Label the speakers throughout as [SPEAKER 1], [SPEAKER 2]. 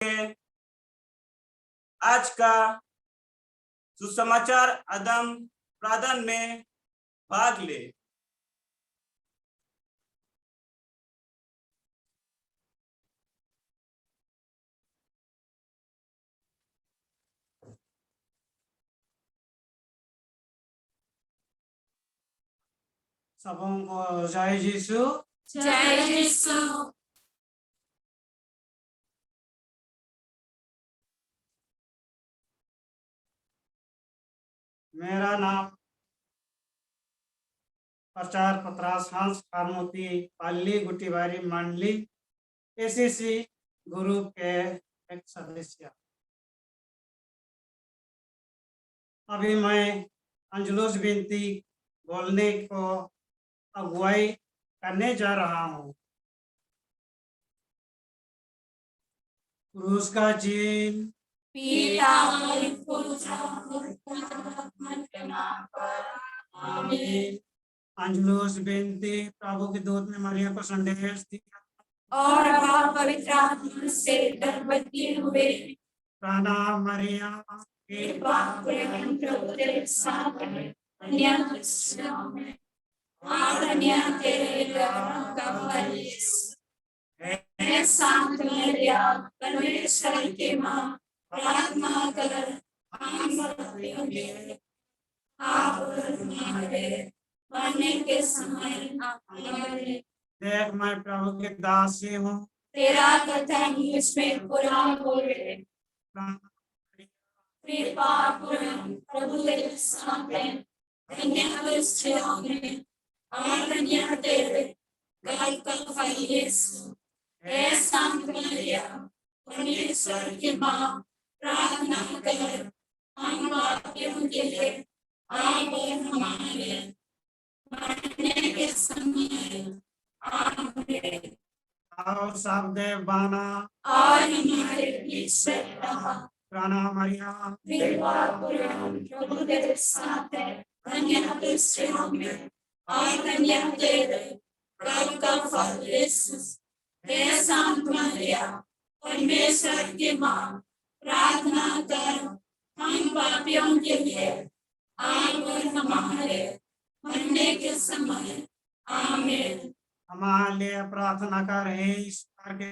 [SPEAKER 1] आज का सुसमाचार आदान प्रदान में भाग ले।
[SPEAKER 2] सबों को जय यीशु।
[SPEAKER 3] जय यीशु।
[SPEAKER 2] मेरा नाम प्रचार पत्रास हंस हारमोती पाली गुटीबारी मंडली एसीसी ग्रुप के एक सदस्य। अभी मैं अंजुलूस बिनती बोलने को अगुवाई करने जा रहा हूँ। क्रूस का चिन्ह
[SPEAKER 3] पिता और पुत्र और पवित्र के नाम पर आमीन।
[SPEAKER 2] अंजुलूस बिनती प्रभु के दूत ने मरियम को संदेश दिया
[SPEAKER 3] और वह पवित्र आत्मा से गर्भवती हुए।
[SPEAKER 2] प्रणाम मरियम
[SPEAKER 3] कृपा पूर्ण प्रभु तेरे साथ है, धन्य स्त्रियों में और धन्य तेरे गर्भ का फल यीशु। हे संत मरियम परमेश्वर की माँ, प्रार्थना कर हम पापियों के लिए आप हमारे मरने के समय आमीन।
[SPEAKER 2] देख मैं प्रभु के दासी हूँ,
[SPEAKER 3] तेरा कथन मुझमें पूरा होवे। कृपा पूर्ण प्रभु तेरे साथ है, धन्य स्त्रियों में और धन्य तेरे गर्भ का फल यीशु। हे संत मरियम परमेश्वर की माँ, प्रार्थना कर हम पापियों के लिए आप हमारे मरने के समय आमीन।
[SPEAKER 2] और सब देव बाना
[SPEAKER 3] और हमारे पीछे रहा।
[SPEAKER 2] प्रणाम मरियम
[SPEAKER 3] कृपा पूर्ण प्रभु तेरे साथ है, धन्य स्त्रियों में और धन्य तेरे गर्भ का फल यीशु। हे संत मरियम परमेश्वर की माँ, प्रार्थना कर हम पापियों के लिए आप और हमारे मरने के समय आमीन।
[SPEAKER 2] हमारे लिए प्रार्थना कर हे ईश्वर के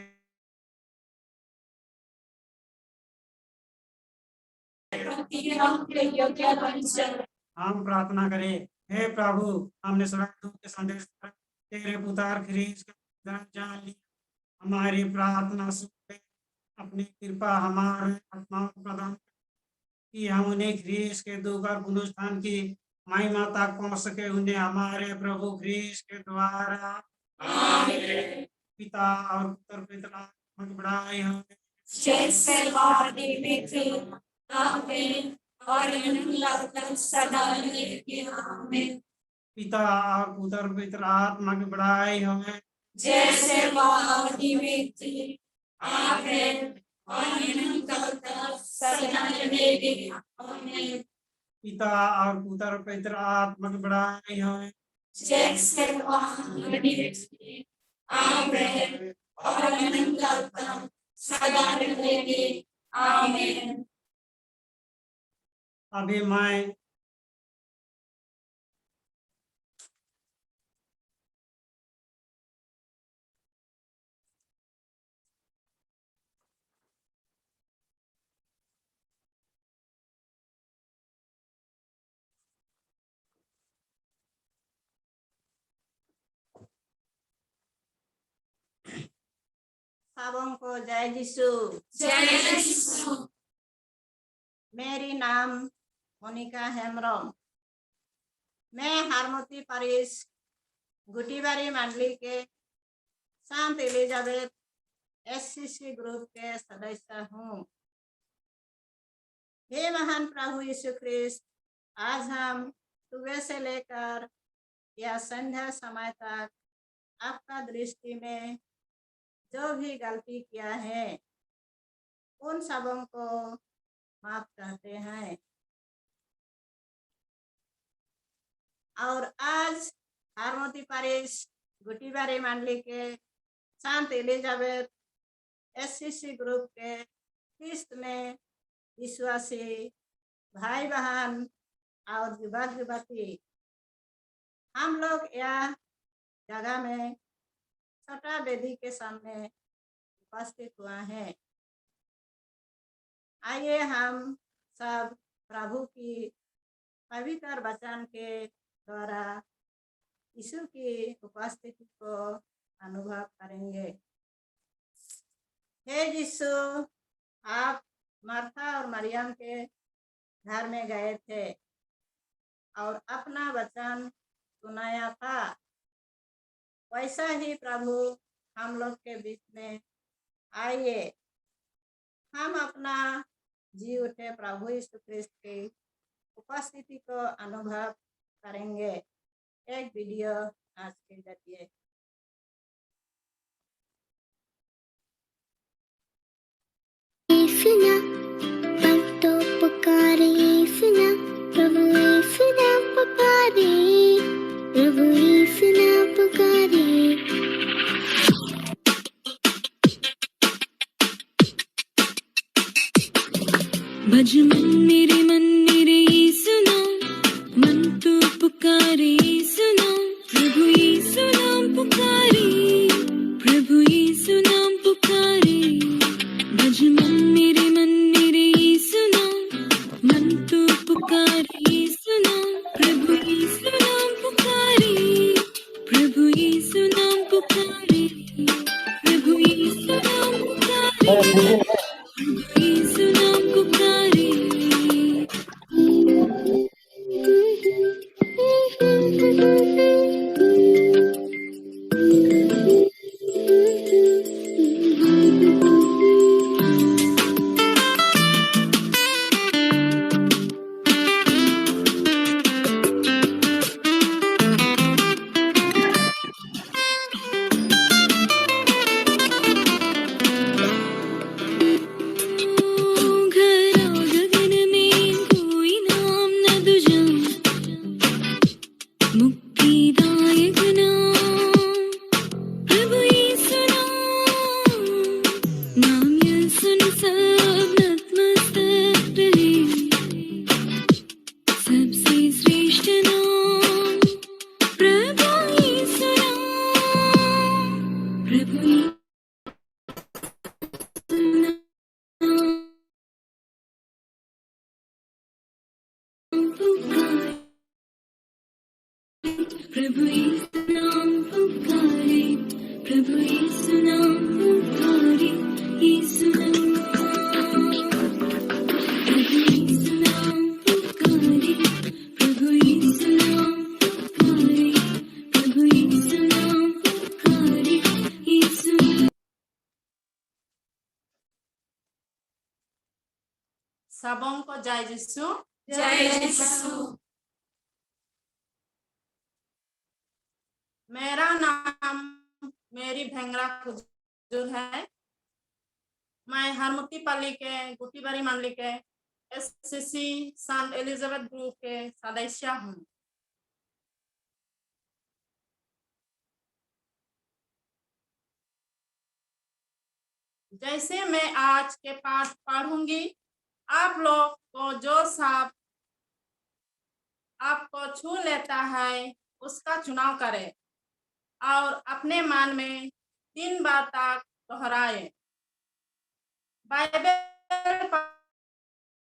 [SPEAKER 3] योग्य बन जाए।
[SPEAKER 2] हम प्रार्थना करें। हे प्रभु हमने स्वर्गदूत के संदेश पर तेरे पुत्र ख्रीस्त के दर्द जान लिया, हमारी प्रार्थना सुन अपनी कृपा हमारे आत्माओं को प्रदान कि हम उन्हें ख्रीस्त के दुख और पुनरुत्थान की महिमा तक पहुंच सके। उन्हें हमारे प्रभु ख्रीस्त के द्वारा
[SPEAKER 3] आमीन।
[SPEAKER 2] पिता और पुत्र पवित्र आत्मा की बड़ाई हो
[SPEAKER 3] जैसे आदि में थी आमीन और अनंत सदा की आमीन।
[SPEAKER 2] पिता और पुत्र पवित्र आत्मा की बड़ाई हो
[SPEAKER 3] जैसे आदि में थी आमीन और अनंत सदा की आमीन।
[SPEAKER 2] पिता और पुत्र पवित्र आत्मा की बड़ाई हो
[SPEAKER 3] जैसे आदि में थी आमीन और अनंत सदा की आमीन।
[SPEAKER 2] अभी मैं
[SPEAKER 4] सबों को जय यीशु।
[SPEAKER 3] जय यीशु।
[SPEAKER 4] मेरी नाम मोनिका हेम्ब्रम। मैं हारमोती परिस गुटीबारी मंडली के संत एलिजाबेथ एससीसी ग्रुप के सदस्य हूँ। हे महान प्रभु यीशु ख्रिस्त, आज हम सुबह से लेकर या संध्या समय तक आपका दृष्टि में जो भी गलती किया है उन सबों को माफ करते हैं। और आज हारमोती परिस गुटीबारी मंडली के संत एलिजाबेथ एससीसी ग्रुप के ख्रिस्त में विश्वासी भाई बहन और युवक युवती, हम लोग यह जगह में छठा वेदी के सामने उपस्थित हुआ है। आइए हम सब प्रभु की पवित्र वचन के द्वारा यीशु की उपस्थिति को अनुभव करेंगे। हे यीशु, आप मार्था और मरियम के घर में गए थे और अपना वचन सुनाया था। वैसा ही प्रभु हम लोग के बीच में आइए, हम अपना जी उठे प्रभु यीशु ख्रिस्त की उपस्थिति को अनुभव करेंगे। एक वीडियो आज के जरिए।
[SPEAKER 5] सुना अब तो पुकारे, सुना प्रभु सुना पुकारे, प्रभु सुना पुकारे। भज मन मेरे सुना, मन तो पुकारे सुना, प्रभु सुना पुकारे, प्रभु सुना पुकारे। भज मन मेरे सुना, मन तो पुकारे सुना, प्रभु सुना पुकारे, प्रभु सुना पुकारे, प्रभु सुना पुकारे, प्रभु सुना पुकारे। मुक्तिदायक नाम प्रभु यीशु नाम ये सुन सब नतमस्तक रहे। सबसे श्रेष्ठ नाम प्रभु यीशु नाम, प्रभु यीशु नाम पुकारे, प्रभु यीशु नाम पुकारे, प्रभु यीशु नाम पुकारे, यीशु नाम, प्रभु यीशु नाम पुकारे, प्रभु यीशु नाम पुकारे, प्रभु यीशु नाम पुकारे, यीशु।
[SPEAKER 4] सबों को जय यीशु।
[SPEAKER 3] जय यीशु।
[SPEAKER 4] मेरा नाम मेरी भेंगरा खुजूर है। मैं हरमुक्तिपल्ली के गुटीबारी मंडली के एससीसी संत एलिजाबेथ ग्रुप के सदस्य हूँ। जैसे मैं आज के पाठ पढ़ूंगी, आप लोग को जो सब आपको छू लेता है उसका चुनाव करें और अपने मन में 3 बार तक दोहराए। बाइबल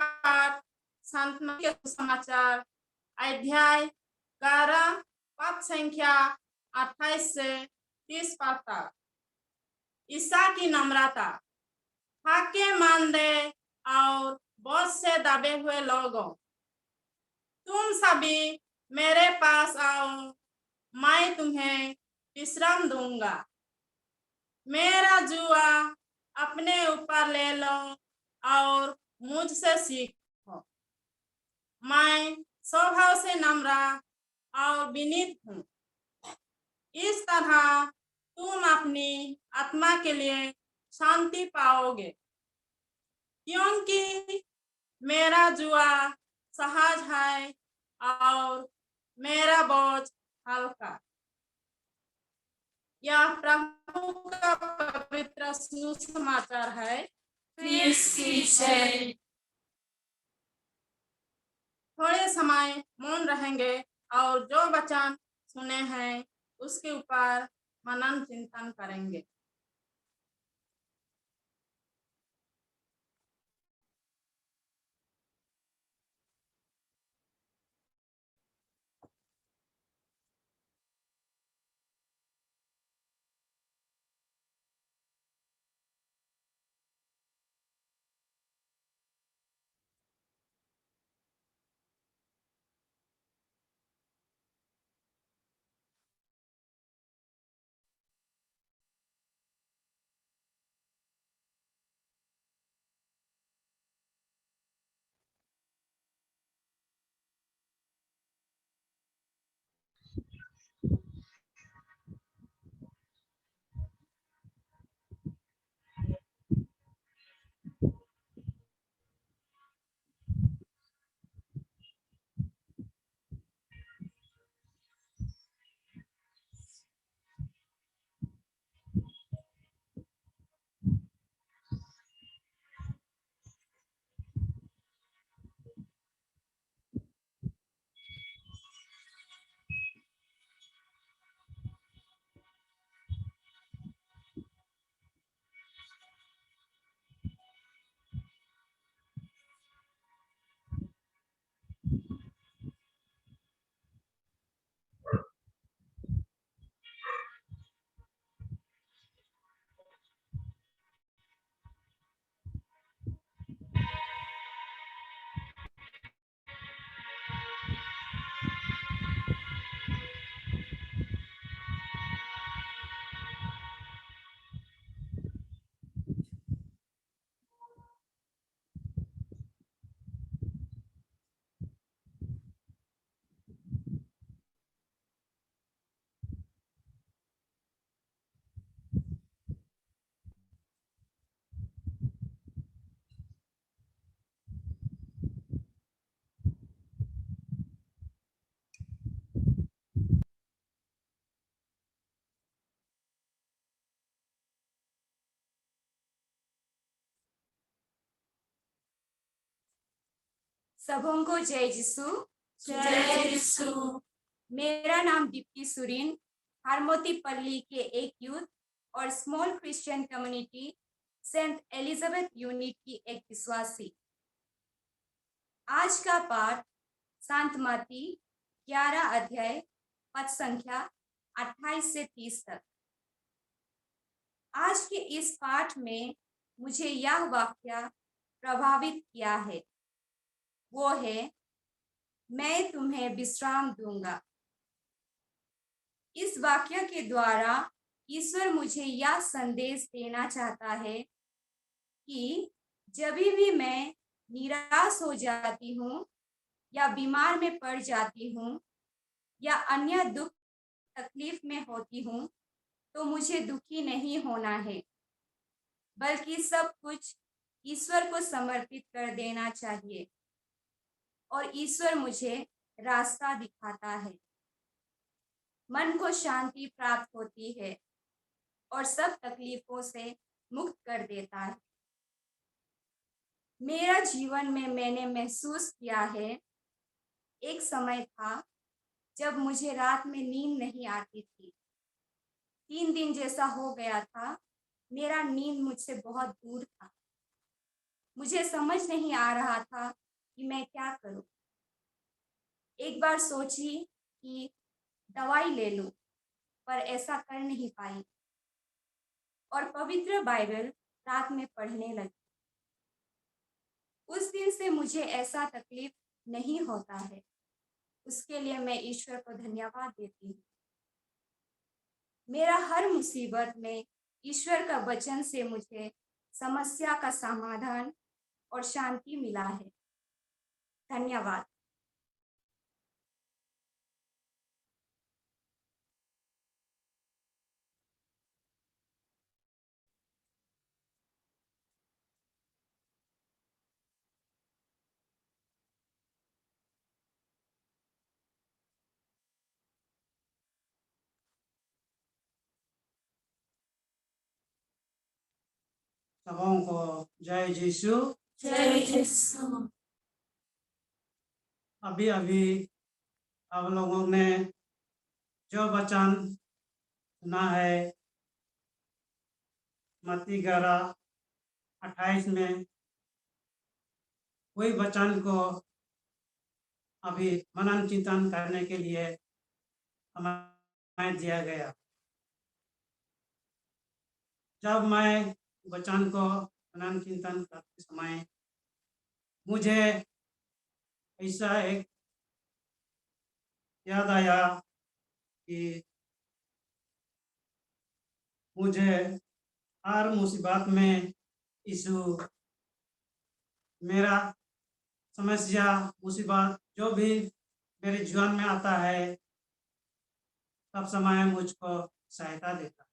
[SPEAKER 4] पाठ संत मत्ती के समाचार अध्याय 11 पद संख्या 28 से 30 पद तक। ईसा की नम्रता। हाके मान दे और बोझ से दबे हुए लोगों, तुम सभी मेरे पास आओ, मैं तुम्हें विश्राम दूंगा। मेरा जुआ अपने ऊपर ले लो और मुझसे सीखो। मैं स्वभाव से नम्र और विनीत हूँ। इस तरह तुम अपनी आत्मा के लिए शांति पाओगे, क्योंकि मेरा जुआ सहज है और मेरा बोझ हल्का। यह प्रभु का पवित्र सुसमाचार है।
[SPEAKER 3] ख्रीस्त की जय।
[SPEAKER 4] थोड़े समय मौन रहेंगे और जो वचन सुने हैं उसके ऊपर मनन चिंतन करेंगे।
[SPEAKER 3] सबों को जय यीशु।
[SPEAKER 5] जय यीशु।
[SPEAKER 3] मेरा नाम दीप्ति सुरीन, हारमोतीपल्ली के एक यूथ और small Christian community Saint Elizabeth unit की एक विश्वासी। आज का पाठ संत मत्ती 11 अध्याय पद संख्या 28 से 30 तक। आज के इस पाठ में मुझे यह वाक्य प्रभावित किया है, वो है, मैं तुम्हें विश्राम दूंगा। इस वाक्य के द्वारा ईश्वर मुझे यह संदेश देना चाहता है कि जब भी मैं निराश हो जाती हूँ या बीमार में पड़ जाती हूँ या अन्य दुख तकलीफ में होती हूँ, तो मुझे दुखी नहीं होना है, बल्कि सब कुछ ईश्वर को समर्पित कर देना चाहिए और ईश्वर मुझे रास्ता दिखाता है। मन को शांति प्राप्त होती है और सब तकलीफों से मुक्त कर देता है। मेरा जीवन में मैंने महसूस किया है, एक समय था जब मुझे रात में नींद नहीं आती थी। 3 दिन जैसा हो गया था, मेरा नींद मुझसे बहुत दूर था। मुझे समझ नहीं आ रहा था कि मैं क्या करूं। एक बार सोची कि दवाई ले लूं, पर ऐसा कर नहीं पाई और पवित्र बाइबल रात में पढ़ने लगी। उस दिन से मुझे ऐसा तकलीफ नहीं होता है। उसके लिए मैं ईश्वर को धन्यवाद देती हूँ। मेरा हर मुसीबत में ईश्वर का वचन से मुझे समस्या का समाधान और शांति मिला है। धन्यवाद।
[SPEAKER 2] सबों को जय यीशु।
[SPEAKER 3] जय यीशु।
[SPEAKER 2] अभी अभी आप लोगों ने जो वचन सुना है मत्ती 11:28 में, वही वचन को अभी मनन चिंतन करने के लिए हमें दिया गया। जब मैं वचन को मनन चिंतन करते समय मुझे ऐसा एक याद आया कि मुझे हर मुसीबत में यीशु मेरा समस्या मुसीबत जो भी मेरे जीवन में आता है सब समय मुझको सहायता देता है।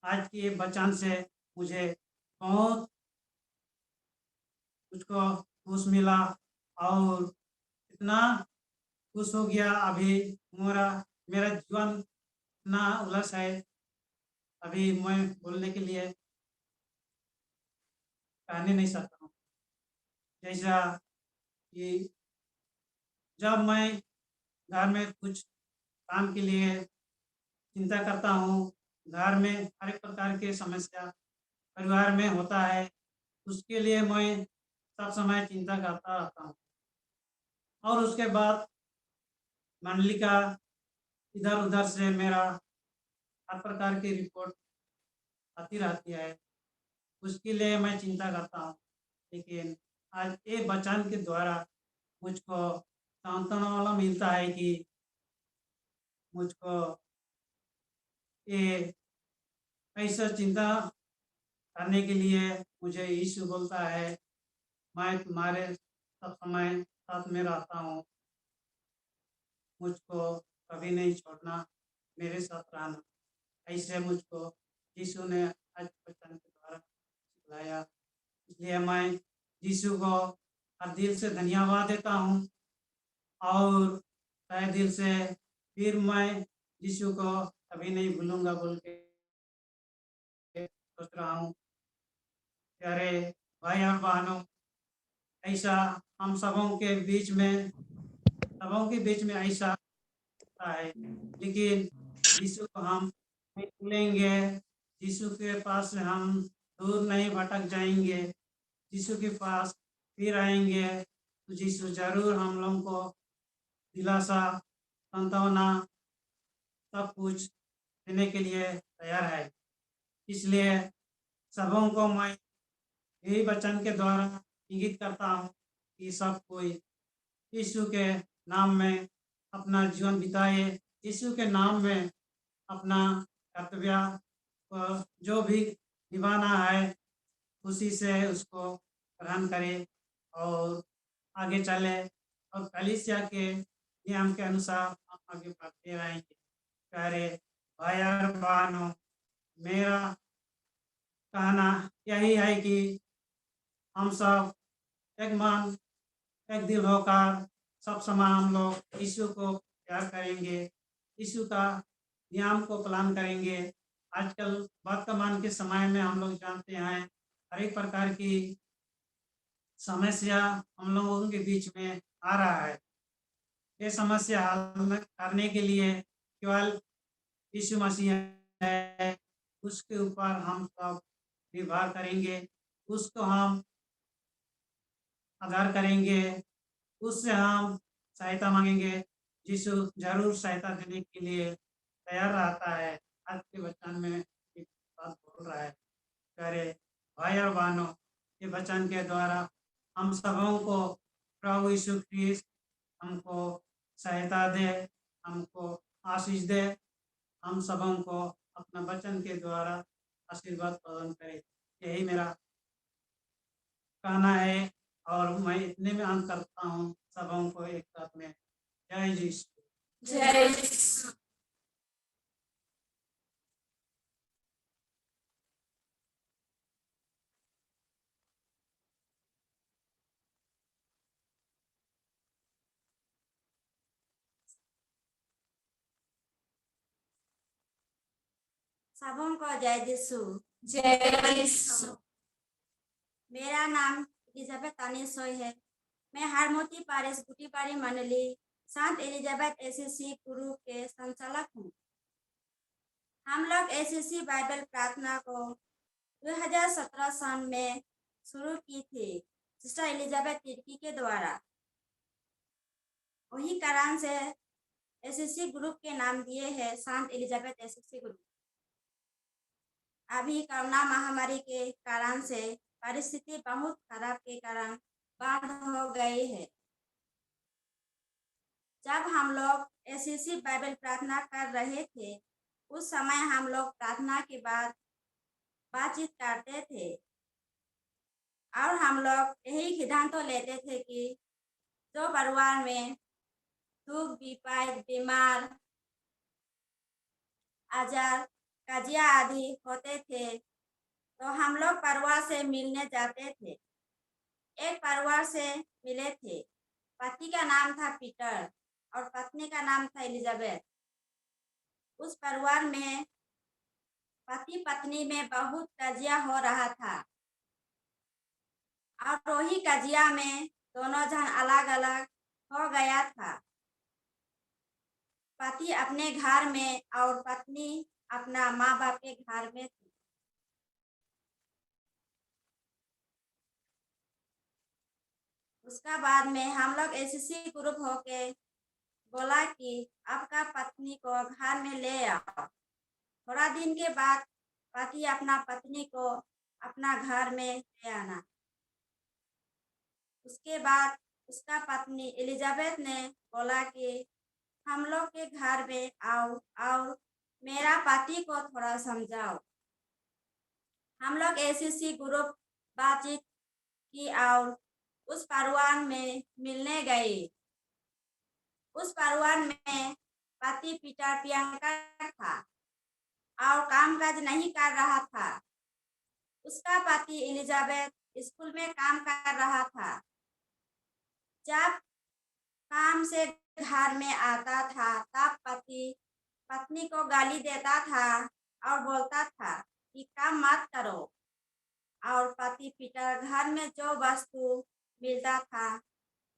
[SPEAKER 2] आज के वचन से मुझे बहुत मुझको खुश मिला और इतना खुश हो गया। अभी मेरा जीवन इतना उलझ है, अभी मैं बोलने के लिए कहने नहीं सकता हूँ। जैसा कि जब मैं घर में कुछ काम के लिए चिंता करता हूँ, घर में हर एक प्रकार के समस्या परिवार में होता है, उसके लिए मैं सब समय चिंता करता रहता हूँ। और उसके बाद मंडली का इधर उधर से मेरा हर प्रकार की रिपोर्ट आती रहती है, उसके लिए मैं चिंता करता हूँ। लेकिन आज ये वचन के द्वारा मुझको सांत्वना वाला मिलता है कि मुझको ये ऐसा चिंता करने के लिए मुझे यीशु बोलता है, मैं तुम्हारे सब समय साथ में रहता हूँ, मुझको कभी नहीं छोड़ना, मेरे साथ रहना। ऐसे मुझको यीशु ने आज वचन के द्वारा सिखाया। इसलिए मैं यीशु को हर दिल से धन्यवाद देता हूँ और तहे दिल से फिर मैं यीशु को कभी नहीं भूलूंगा बोल के सोच रहा हूँ। प्यारे भाई और बहनों, ऐसा हम सबों के बीच में ऐसा होता है, लेकिन यीशु को हम नहीं भूलेंगे, यीशु के पास से हम दूर नहीं भटक जाएंगे, यीशु के पास फिर आएंगे तो यीशु जरूर हम लोगों को दिलासा, सांत्वना सब कुछ देने के लिए तैयार है। इसलिए सबों को मैं यही वचन के द्वारा इंगित करता हूँ कि सब कोई यीशु के नाम में अपना जीवन बिताए, यीशु के नाम में अपना कर्तव्य जो भी निभाना है खुशी से उसको ग्रहण करे और आगे चले और कलीसिया के नियम के अनुसार हम आगे बढ़ते रहेंगे। प्यारे भाई और बहनों, मेरा कहना यही है कि हम सब एक मन एक दिल होकर सब समय हम लोग यीशु को प्यार करेंगे, यीशु का नियम को पालन करेंगे। आजकल वर्तमान के समय में हम लोग जानते हैं हर एक प्रकार की समस्या हम लोगों के बीच में आ रहा है। ये समस्या हल करने के लिए केवल यीशु मसीह है, उसके ऊपर हम सब निर्भर करेंगे, उसको हम आधार करेंगे, उससे हम सहायता मांगेंगे। यीशु जरूर सहायता देने के लिए तैयार रहता है। आज के वचन में एक बात बोल रहा है। प्यारे भाई और बहनों, ये वचन के द्वारा हम सबों को प्रभु यीशु ख्रीस्त हमको सहायता दे, हमको आशीष दे, हम सबों को अपना वचन के द्वारा आशीर्वाद प्रदान करे। यही मेरा कहना है और मैं इतने में अंत करता हूँ। सबों को एक साथ में जय यीशु।
[SPEAKER 3] जय यीशु।
[SPEAKER 6] सबों को जय यीशु।
[SPEAKER 3] जय यीशु।
[SPEAKER 6] मेरा नाम एलिजाबेथ तानिसोई है। मैं हारमोती पारिस गुटीबाड़ी मंडली संत एलिजाबेथ एसीसी गुरु के संचालक हूँ। हम लोग एसीसी बाइबल प्रार्थना को 2017 सन में शुरू की थी सिस्टर एलिजाबेथ तिर्की के द्वारा। वही कारण से एसीसी ग्रुप के नाम दिए हैं संत एलिजाबेथ एसीसी ग्रुप। अभी कोरोना महामारी के कारण से परिस्थिति बहुत खराब के कारण बंद हो गई है। जब हम लोग एसीसी बाइबल प्रार्थना कर रहे थे उस समय हम लोग प्रार्थना के बाद बातचीत करते थे और हम लोग यही सिद्धांत लेते थे कि जो परिवार में दुख विपद बीमार आजार कजिया आदि होते थे तो हम लोग परिवार से मिलने जाते थे। एक परिवार से मिले थे। पति का नाम था पीटर और पत्नी का नाम था एलिजाबेथ। उस परिवार में पति पत्नी में बहुत कजिया हो रहा था और वही कजिया में दोनों जन अलग अलग हो गया था। पति अपने घर में और पत्नी अपना माँ बाप के घर में थी। उसका बाद में हम लोग एसीसी ग्रुप होके बोला कि आपका पत्नी को घर में ले आओ। थोड़ा दिन के बाद पति अपना पत्नी को अपना घर में ले आना। उसके बाद उसका पत्नी एलिजाबेथ ने बोला कि हम लोग के घर में आओ और मेरा पति को थोड़ा समझाओ। हम लोग एसीसी ग्रुप बातचीत की और उस परिवार में मिलने गए। उस परिवार में पति पीटर प्रियंका था और कामकाज नहीं कर रहा था। उसका पति एलिजाबेथ स्कूल में काम कर रहा था। जब काम से घर में आता था तब पति पत्नी को गाली देता था और बोलता था कि काम मत करो। और पति पीटर घर में जो वस्तु मिलता था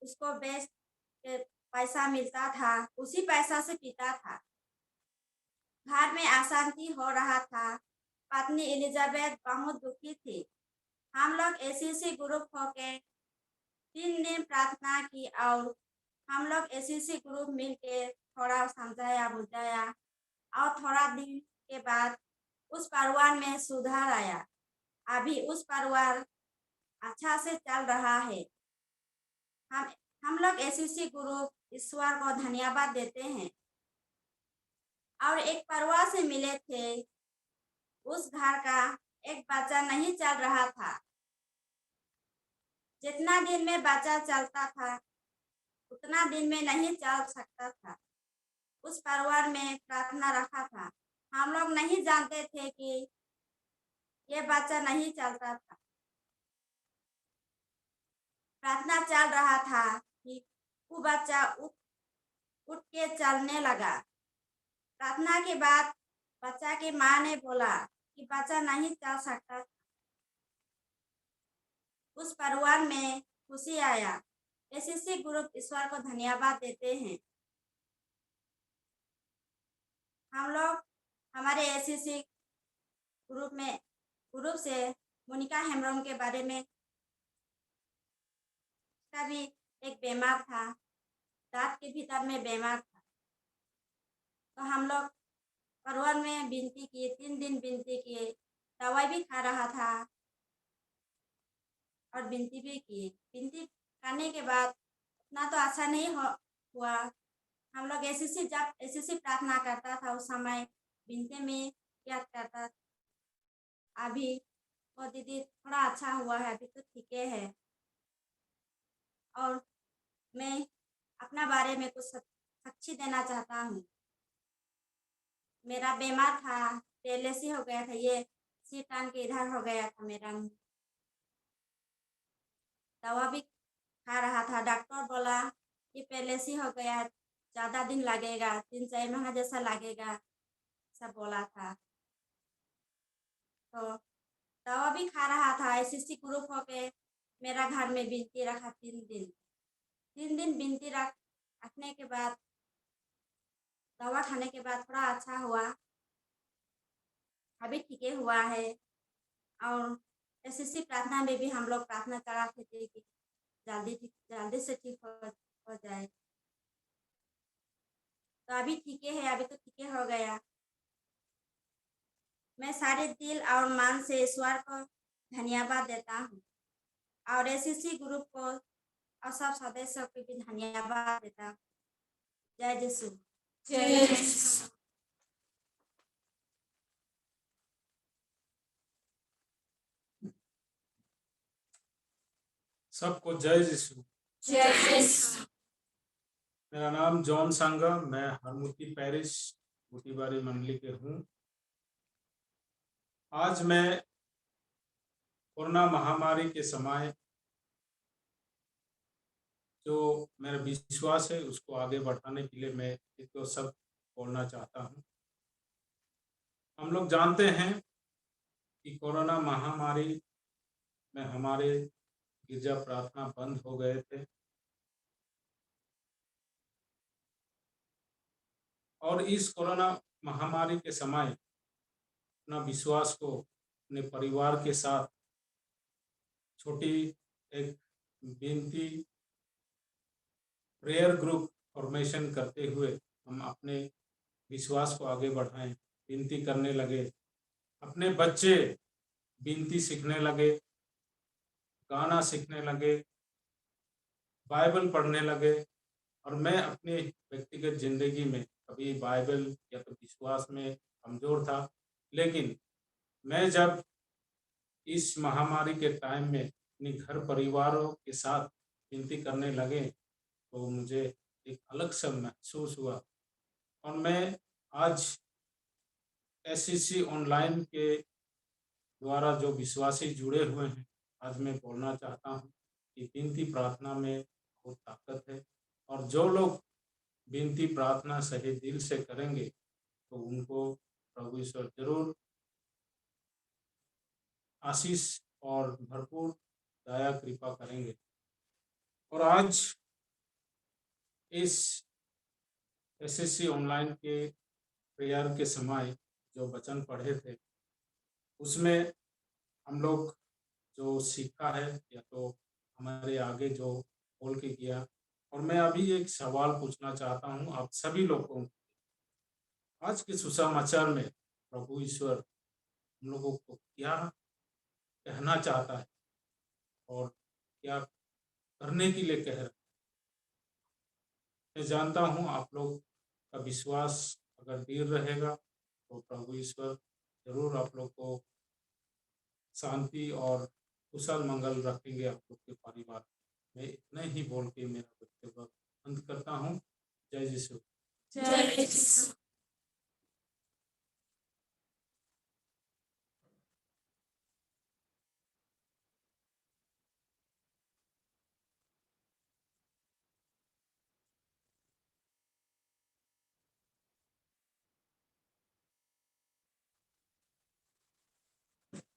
[SPEAKER 6] उसको बेच के पैसा मिलता था, उसी पैसा से पीता था। घर में अशांति हो रहा था। पत्नी एलिजाबेथ बहुत दुखी थी। हम लोग एसीसी ग्रुप होके 3 दिन प्रार्थना की और हम लोग एसीसी ग्रुप मिलके थोड़ा समझाया बुझाया और थोड़ा दिन के बाद उस परिवार में सुधार आया। अभी उस परिवार अच्छा से चल रहा है। हम लोग एसीसी ग्रुप ईश्वर को धन्यवाद देते हैं। और एक परिवार से मिले थे। उस घर का एक बच्चा नहीं चल रहा था। जितना दिन में बच्चा चलता था उतना दिन में नहीं चल सकता था। उस परिवार में प्रार्थना रखा था। हम लोग नहीं जानते थे कि ये बच्चा नहीं चलता था। प्रार्थना चल रहा था कि वो बच्चा उठ के चलने लगा। प्रार्थना के बाद बच्चा की माँ ने बोला कि बच्चा नहीं चल सकता। उस परिवार में खुशी आया। एसीसी ग्रुप ईश्वर को धन्यवाद देते हैं। हम लोग हमारे एसीसी ग्रुप से मोनिका हेम्ब्रम के बारे में उसका भी एक बीमार था, दांत के भीतर में बीमार था। तो हम लोग परिवार में विनती किए, 3 दिन विनती किए, दवाई भी खा रहा था और विनती भी किए। विनती करने के बाद उतना तो अच्छा नहीं हुआ। हम लोग जब एसीसी प्रार्थना करता था उस समय विनती में याद करता था। अभी वो दीदी थोड़ा अच्छा हुआ है, अभी तो ठीक है। और मैं अपना बारे में कुछ साक्षी देना चाहता हूँ। मेरा बीमार था, पैलेसी हो गया था, ये सीटान के इधर हो गया था मेरा मुँह। दवा भी खा रहा था। डॉक्टर बोला कि पैलेसी हो गया, ज़्यादा दिन लगेगा, 3-4 महीना जैसा लगेगा, सब बोला था। तो दवा भी खा रहा था। एसएससी ग्रुप होके मेरा घर में बिनती रखा 3 दिन बिनती रखने के बाद दवा खाने के बाद थोड़ा अच्छा हुआ, अभी ठीक हुआ है। और एसएससी प्रार्थना में भी हम लोग प्रार्थना कराते थे कि जल्दी से ठीक हो जाए। तो अभी ठीक है, अभी तो ठीक हो गया। मैं सारे दिल और मन से ईश्वर को धन्यवाद देता हूँ और एसएससी ग्रुप को और सब सदस्यों को भी धन्यवाद देता हूँ। जय यीशु।
[SPEAKER 3] जय यीशु।
[SPEAKER 7] सबको जय यीशु।
[SPEAKER 3] जय यीशु।
[SPEAKER 7] मेरा नाम जॉन सांगा, मैं हरमुती पैरिश मोतीबारी मंडली के हूँ। आज मैं कोरोना महामारी के समय जो मेरा विश्वास है उसको आगे बढ़ाने के लिए मैं एक दो शब्द बोलना चाहता हूँ। हम लोग जानते हैं कि कोरोना महामारी में हमारे गिरजा प्रार्थना बंद हो गए थे और इस कोरोना महामारी के समय अपना विश्वास को अपने परिवार के साथ छोटी एक विनती प्रेयर ग्रुप फॉर्मेशन करते हुए हम अपने विश्वास को आगे बढ़ाएं। विनती करने लगे, अपने बच्चे विनती सीखने लगे, गाना सीखने लगे, बाइबल पढ़ने लगे। और मैं अपनी व्यक्तिगत जिंदगी में कभी बाइबल या तो विश्वास में कमज़ोर था, लेकिन मैं जब इस महामारी के टाइम में अपने घर परिवारों के साथ विनती करने लगे तो मुझे एक अलग सा महसूस हुआ। और मैं आज एससीसी ऑनलाइन के द्वारा जो विश्वासी जुड़े हुए हैं, आज मैं बोलना चाहता हूँ कि विनती प्रार्थना में बहुत ताकत है और जो लोग विनती प्रार्थना सही दिल से करेंगे तो उनको प्रभु ईश्वर जरूर आशीष और भरपूर दया कृपा करेंगे। और आज इस एसएससी ऑनलाइन के प्रेयर के समय जो वचन पढ़े थे उसमें हम लोग जो सीखा है या तो हमारे आगे जो बोल के किया। और मैं अभी एक सवाल पूछना चाहता हूँ आप सभी लोगों को। आज के सुसमाचार में प्रभु ईश्वर हम लोगों को क्या कहना चाहता है और क्या करने के लिए कह रहा है। मैं जानता हूँ आप लोग का विश्वास अगर दृढ़ रहेगा तो प्रभु ईश्वर जरूर आप लोग को शांति और कुशल मंगल रखेंगे आप लोग के परिवार। मैं इतना ही बोल के मेरा वक्तव्य अंत करता हूँ। जय यीशु।
[SPEAKER 3] जय यीशु।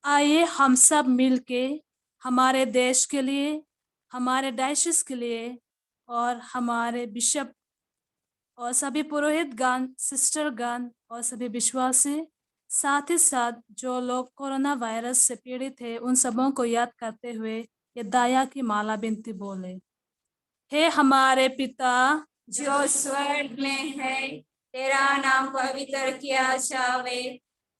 [SPEAKER 3] आइए हम सब मिलके हमारे देश के लिए, हमारे डायसिस के लिए और हमारे बिशप और सभी पुरोहित गण, सिस्टर गण और सभी विश्वासी, साथ ही साथ जो लोग कोरोना वायरस से पीड़ित है उन सबों को याद करते हुए ये दया की माला विनती बोले। हे हमारे पिता
[SPEAKER 6] जो स्वर्ग में है, तेरा नाम पवित्र किया जावे,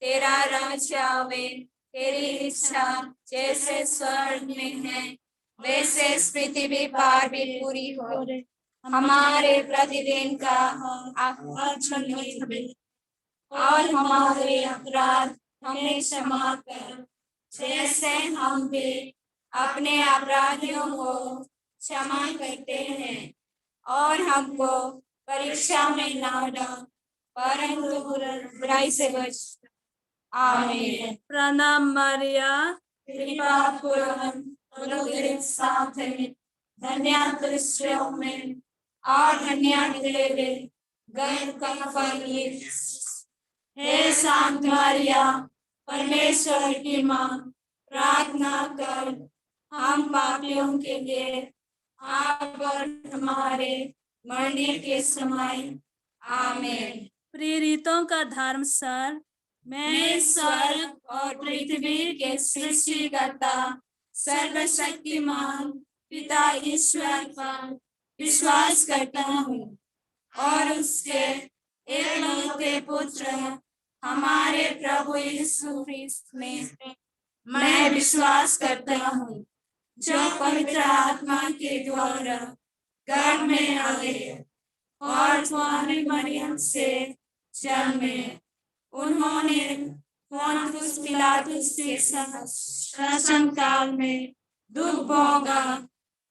[SPEAKER 6] तेरा राज्य आवे, तेरी इच्छा जैसे स्वर्ग में है वैसे इस पृथ्वी पर भी पूरी हो। हमारे प्रतिदिन का आज हमें और हमारे अपराध हमें क्षमा कर, जैसे हम भी अपने अपराधियों को क्षमा करते हैं, और हमको परीक्षा में ना डाल परंतु बुराई से बच। आमीन।
[SPEAKER 3] प्रणाम मरिया,
[SPEAKER 6] कृपा पूर्ण प्रभु तेरे साथ है, धन्य तू स्त्रियों में और धन्य तेरे गर्भ का फल यीशु। हे शांत मरिया, परमेश्वर की मां,
[SPEAKER 3] प्रार्थना कर हम पापियों के लिए अब और हमारे मरने के समय आमीन।
[SPEAKER 8] प्रेरितों का धर्म सार।
[SPEAKER 3] मैं स्वर्ग और पृथ्वी के सृष्टिकर्ता सर्वशक्तिमान पिता ईश्वर पर विश्वास करता हूँ और उसके एकलौते पुत्र हमारे प्रभु यीशु ख्रिस्त में मैं विश्वास करता हूँ, जो पवित्र आत्मा के द्वारा गर्भ में आए और कुंवारी मरियम से जन्मे। उन्होंने पोंतियुस पिलातुस के साथ शासन काल में दुख भोगा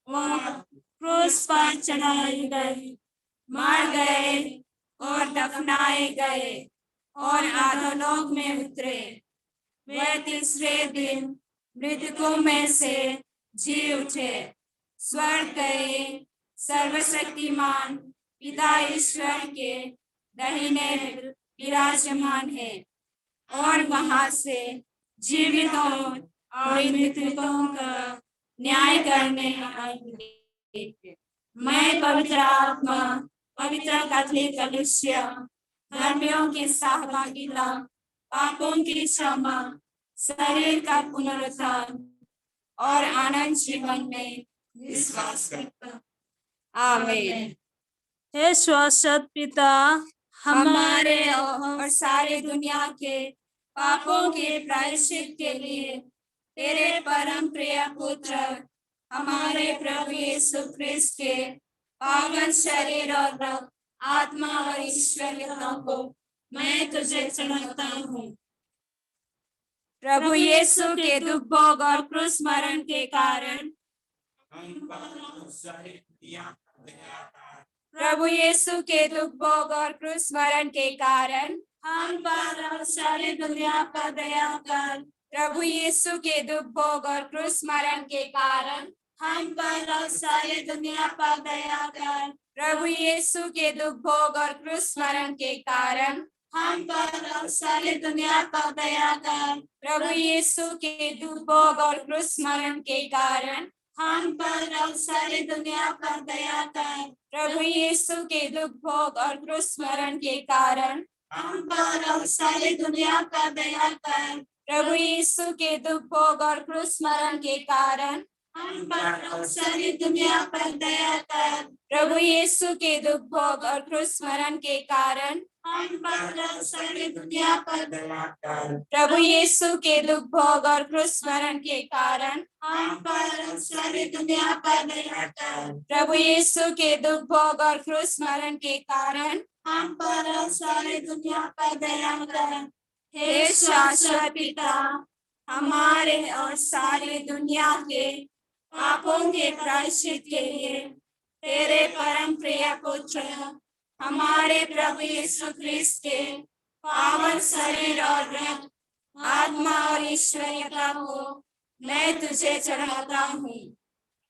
[SPEAKER 3] और क्रूस पर चढ़ाए गए, मार गए और दफनाए गए और अधोलोक में उतरे। वे तीसरे दिन मृतकों में से जी उठे, स्वर्ग गए, सर्वशक्तिमान पिता ईश्वर के दाहिने विराजमान है और वहां से जीवितों और मृतकों का न्याय करने आएंगे। मैं पवित्र आत्मा, पवित्र कैथोलिक कलीसिया, धर्मियों की सहभागिता, पापों की क्षमा, शरीर का पुनरुत्थान और अनंत जीवन में विश्वास करता। आमीन।
[SPEAKER 8] हे शाश्वत पिता,
[SPEAKER 3] हमारे और सारे दुनिया के पापों के प्रायश्चित के लिए तेरे परम प्रिय पुत्र हमारे प्रभु यीशु ख्रिस्त के पावन शरीर और रक्त, आत्मा और ईश्वरीयता को मैं तुझे चढ़ाता हूँ। प्रभु यीशु के दुख भोग और क्रूस मरण के कारण प्रभु यीशु के दुख भोग और क्रूस मरण के कारण हम पर और सारी दुनिया पर दया कर। प्रभु यीशु के दुख भोग और क्रूस मरण के कारण हम पर और सारी दुनिया पर दया कर। प्रभु यीशु के दुख भोग और क्रूस मरण के कारण हम पर और सारी दुनिया पर दया कर। प्रभु यीशु के दुख भोग और क्रूस मरण के कारण हम पर और सारी दुनिया पर दया कर। प्रभु यीशु के दुख भोग और क्रूस मरण के कारण हम पर और सारी दुनिया पर दया कर। प्रभु यीशु के दुख भोग और क्रूस मरण के कारण हम पर और सारी दुनिया पर दया कर। प्रभु यीशु के दुख भोग और क्रूस मरण के कारण हम पर और सारी दुनिया पर दया कर। प्रभु यीशु के दुख भोग और क्रूस मरण के कारण हम पर और सारी दुनिया पर दया कर। प्रभु यीशु के दुख भोग और क्रूस मरण के कारण हम पर और सारी दुनिया पर दया कर। हे शाश्वत पिता, हमारे और सारी दुनिया के पापों के प्रायश्चित के लिए तेरे परम प्रिय पुत्र हमारे प्रभु यीशु ख्रिस्त के पावन शरीर और रक्त, आत्मा और ईश्वरीयता को मैं तुझे चढ़ाता हूँ।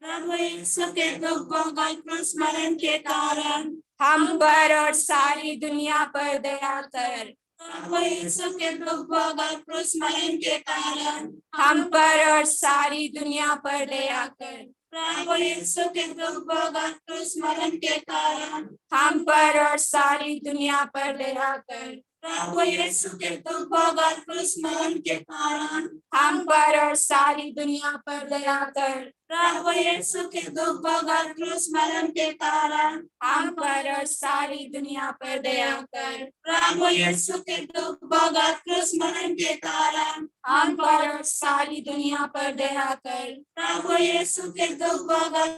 [SPEAKER 3] प्रभु यीशु के दुख भोग और क्रूस मरण के कारण हम पर और सारी दुनिया पर दया कर। प्रभु यीशु के दुख भोग और क्रूस मरण के कारण हम पर और सारी दुनिया पर दया कर। प्रभु यीशु के दुख भोग और क्रूस मरण के कारण हम पर और सारी दुनिया पर दया कर। प्रभु यीशु के दुख भोग और क्रूस मरण के कारण हम पर और सारी दुनिया पर दया कर। प्रभु यीशु के दुख भोग और क्रूस मरण के कारण हम पर और सारी दुनिया पर दया कर। प्रभु यीशु के दुख भोग और क्रूस मरण के कारण हम पर और सारी दुनिया पर दया कर। प्रभु यीशु के दुख भोग और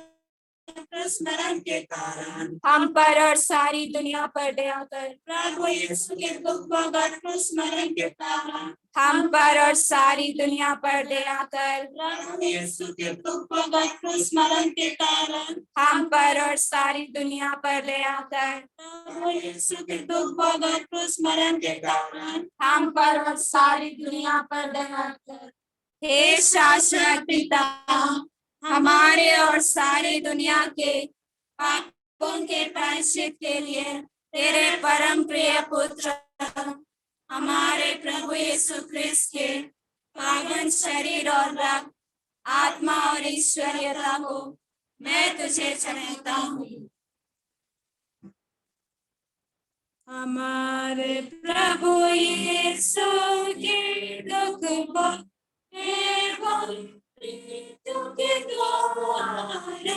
[SPEAKER 3] क्रूस मरण के कारण हम पर और सारी दुनिया पर दया कर। प्रभु यीशु के दुख भोग और क्रूस मरण के कारण हम पर और सारी दुनिया पर दया कर। प्रभु यीशु के दुख भोग और क्रूस मरण के कारण हम पर और सारी दुनिया पर दया कर। प्रभु यीशु के दुख भोग और क्रूस मरण के कारण हम पर और सारी दुनिया पर दया कर। हे शाश्वत पिता, हमारे और सारी दुनिया के पापों के प्रायश्चित के लिए तेरे परम प्रिय पुत्र हमारे प्रभु यीशु ख्रिस्त के पावन शरीर और रक्त, आत्मा और ईश्वरीयता को मैं तुझे चढ़ाता हूँ। हमारे प्रभु यीशु के दुख एवं मृत्यु के द्वारा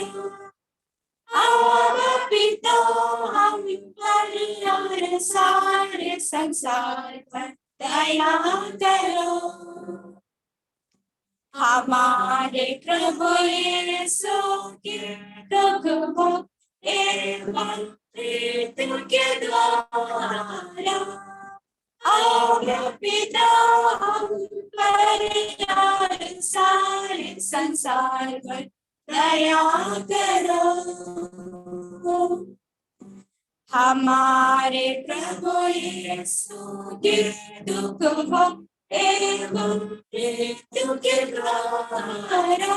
[SPEAKER 3] अब पिता हम पर और सारे संसार पर दया करो। हमारे प्रभु यीशु के दुख एवं मृत्यु के द्वारा अब पिता हम पर और सारे संसार पर दया करो। हमारे प्रभु यीशु के दुख एवं मृत्यु के द्वारा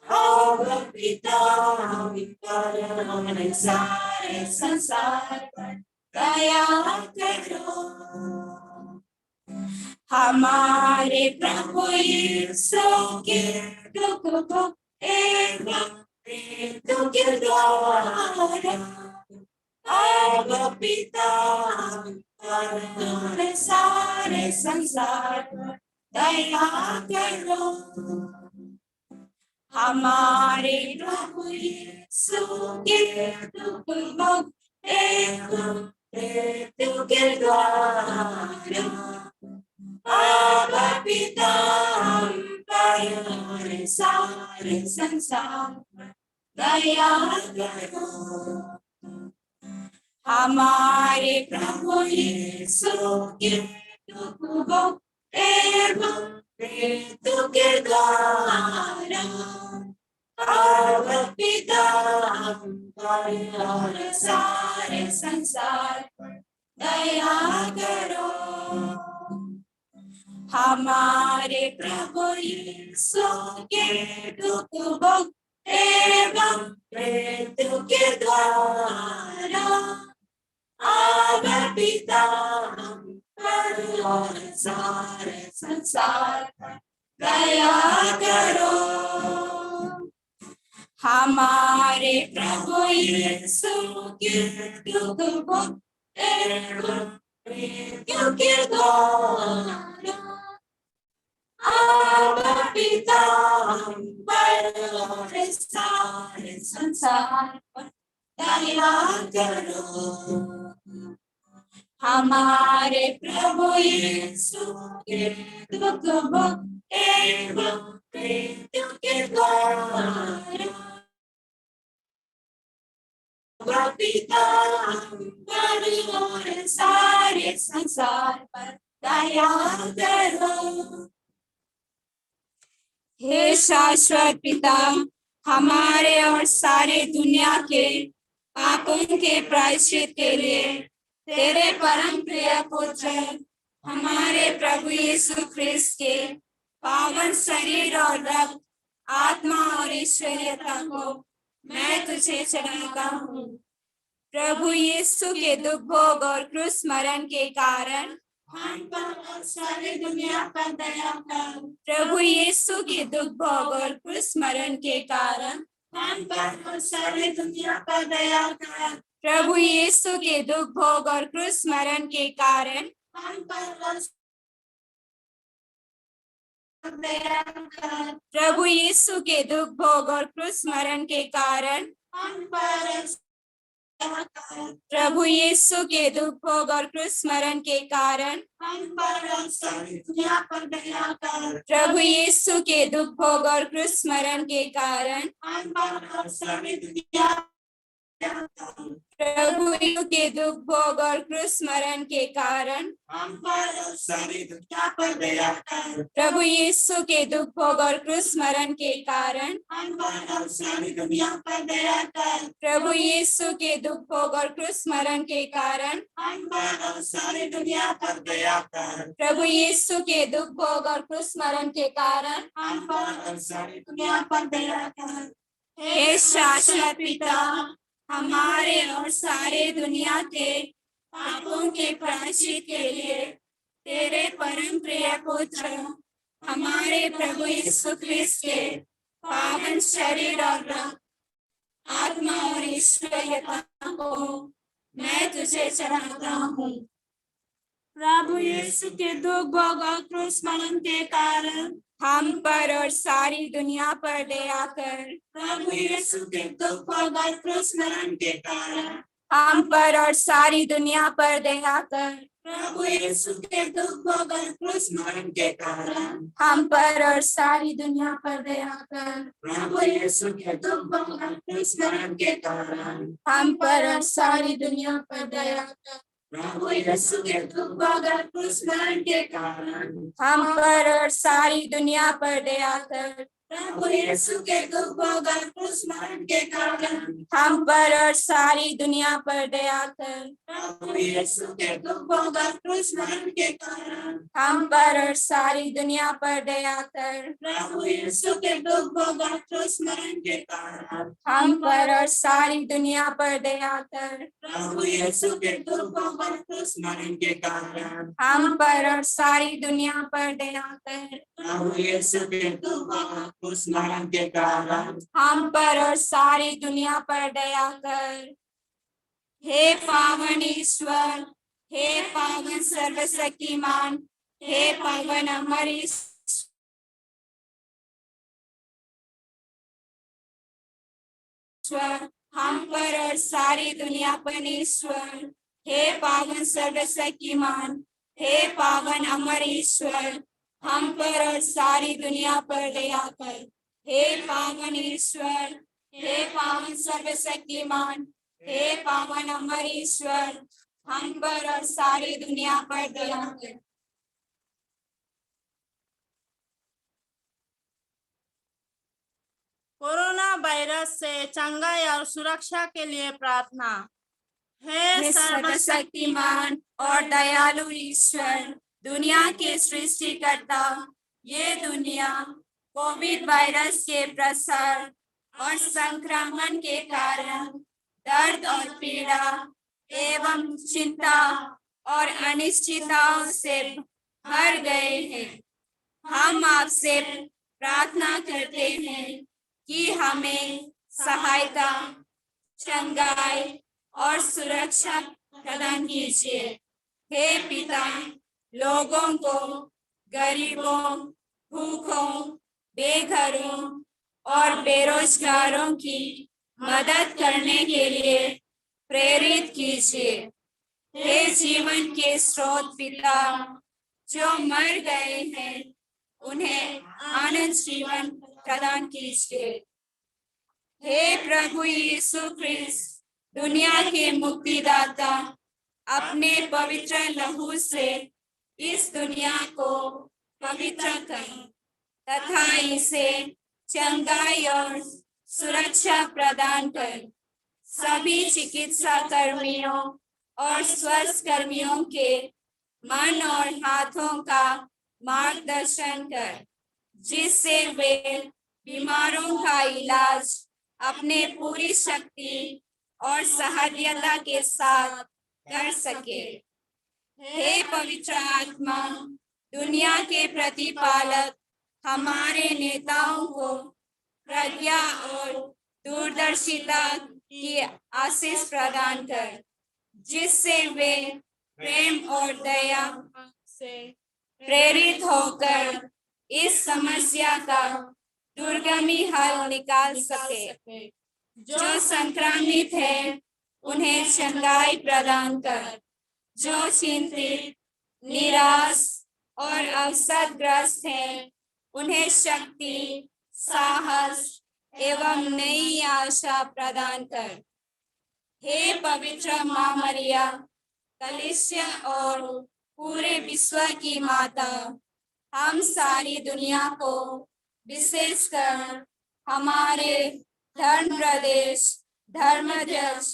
[SPEAKER 3] अब पिता हम पर और सारे संसार पर दया करो। हमारे प्रभु यीशु के दुख एवं मृत्यु के द्वारा अब पिता हम पर और सारे संसार पर दया करो। हमारे प्रभु यीशु के दुख एवं मृत्यु के द्वारा अब पिता हम पर और सारे संसार पर दया करो। हमारे प्रभु यीशु के दुख एवं मृत्यु के द्वारा अब पिता हम पर और सारे संसार पर दया करो। हमारे प्रभु यीशु के दुख एवं मृत्यु के द्वारा अब पिता हम पर और सारे संसार पर दया करो। हमारे प्रभु यीशु के दुख एवं मृत्यु के द्वारा अब पिता हम पर और सारे संसार पर दया करो। हमारे प्रभु यीशु के दुख एवं मृत्यु के द्वारा अब पिता हम पर और सारे संसार पर दया करो। हे शाश्वत पिता, हमारे और सारे दुनिया के पापों के प्रायश्चित के लिए तेरे परम प्रिय पुत्र हमारे प्रभु यीशु ख्रिस्त के पावन शरीर और रक्त, आत्मा और ईश्वरीयता को मैं तुझे चढ़ाता हूँ। प्रभु यीशु के दुख भोग और क्रूस मरण के कारण हम पर और सारी दुनिया पर दया कर। प्रभु यीशु के दुख भोग और क्रूस मरण के कारण हम पर और सारी दुनिया पर दया कर। प्रभु यीशु के दुख भोग और क्रूस मरण के कारण हम पर और दया कर। प्रभु यीशु के दुख भोग और क्रूस मरण के कारण हम पर प्रभु यीशु के दुख भोग और क्रूस मरण के कारण हम पर और सारी दुनिया पर दया कर। प्रभु यीशु के दुख भोग और क्रूस मरण के कारण हम पर और सारी दुनिया प्रभु यीशु के दुख भोग और क्रूस मरण के कारण हम पर और सारी दुनिया पर दया कर। प्रभु यीशु के दुख भोग और क्रूस मरण के कारण हम पर और सारी दुनिया पर दया कर। प्रभु यीशु के दुख भोग और क्रूस मरण के कारण हम पर और सारी दुनिया पर दया कर। प्रभु यीशु के दुख भोग और क्रूस मरण के कारण हम पर और सारी दुनिया पर दया कर। हे शाश्वत पिता, हमारे और सारे दुनिया के पापों के प्रायश्चित के लिए तेरे परम प्रिय पुत्र हमारे प्रभु यीशु ख्रिस्त के पावन शरीर और रक्त, आत्मा और ईश्वरीयता को मैं तुझे चढ़ाता हूँ।
[SPEAKER 8] प्रभु यीशु के दुख भोग और क्रूस मरण के कारण
[SPEAKER 3] हम पर और सारी दुनिया पर दया कर।
[SPEAKER 8] प्रभु यीशु के दुख भोग और क्रूस मरण के कारण
[SPEAKER 3] हम पर और सारी दुनिया पर दया कर।
[SPEAKER 8] प्रभु यीशु के दुख भोग और क्रूस मरण के कारण
[SPEAKER 3] हम पर और सारी दुनिया पर दया कर।
[SPEAKER 8] प्रभु यीशु के दुख भोग और क्रूस मरण के कारण
[SPEAKER 3] हम पर और सारी दुनिया पर दया कर।
[SPEAKER 8] प्रभु यीशु के दुख भोग और क्रूस मरण के कारण
[SPEAKER 3] हम पर और सारी दुनिया पर दया कर।
[SPEAKER 8] प्रभु यीशु के दुख भोग और क्रूस मरण के कारण
[SPEAKER 3] हम पर और सारी दुनिया पर दया कर।
[SPEAKER 8] प्रभु यीशु के दुख भोग और क्रूस मरण के कारण
[SPEAKER 3] हम पर और सारी दुनिया पर दया कर।
[SPEAKER 8] प्रभु यीशु के दुख भोग और क्रूस मरण के कारण
[SPEAKER 3] हम पर और सारी दुनिया पर दया कर।
[SPEAKER 8] प्रभु यीशु के दुख भोग और क्रूस मरण के कारण
[SPEAKER 3] हम पर और सारी दुनिया पर दया कर।
[SPEAKER 8] प्रभु यीशु के दुख भोग और क्रूस मरण के कारण
[SPEAKER 3] हम पर और सारी दुनिया पर दया कर। हे पावन ईश्वर, हे पावन सर्वशक्तिमान, हे पावन अमर ईश्वर, हम पर और सारी दुनिया पर ईश्वर, हे पावन सर्वशक्तिमान, हे पावन अमर ईश्वर, हम पर और सारी दुनिया पर दया कर। हे पावन ईश्वर, हे पावन सर्वशक्तिमान, हे पावन अमर ईश्वर, हम पर और सारी दुनिया पर दया कर।
[SPEAKER 4] कोरोना वायरस से चंगाई और सुरक्षा के लिए प्रार्थना। हे
[SPEAKER 3] सर्वशक्तिमान और दयालु ईश्वर, दुनिया के सृष्टिकर्ता, ये दुनिया कोविड वायरस के प्रसार और संक्रमण के कारण दर्द और पीड़ा एवं चिंता और अनिश्चितताओं से भर गए हैं। हम आपसे प्रार्थना करते हैं कि हमें सहायता, चंगाई और सुरक्षा प्रदान कीजिए। हे पिता, लोगों को, गरीबों, भूखों, बेघरों और बेरोजगारों की मदद करने के लिए प्रेरित कीजिए। हे जीवन के स्रोत पिता, जो मर गए हैं उन्हें आनंद जीवन प्रदान कीजिए। हे प्रभु यीशु ख्रिस्त, दुनिया के मुक्तिदाता, अपने पवित्र लहू से इस दुनिया को पवित्र कर तथा इसे चंगाई और सुरक्षा प्रदान कर। सभी चिकित्सा कर्मियों और स्वास्थ्य कर्मियों के मन और हाथों का मार्गदर्शन कर, जिससे वे बीमारों का इलाज अपने पूरी शक्ति और सहृदयता के साथ कर सके। हे पवित्र आत्मा, दुनिया के प्रतिपालक, हमारे नेताओं को प्रज्ञा और दूरदर्शिता की आशीष प्रदान कर, जिससे वे प्रेम और दया से प्रेरित होकर इस समस्या का दुर्गमी हल निकाल सके। जो संक्रमित है उन्हें चंगाई प्रदान कर, जो चिंतित, निराश और अवसादग्रस्त हैं उन्हें शक्ति, साहस एवं नई आशा प्रदान कर। हे पवित्र मां मरिया, कलीसिया और पूरे विश्व की माता, हम सारी दुनिया को, विशेषकर हमारे धर्म प्रदेश, धर्माध्यक्ष,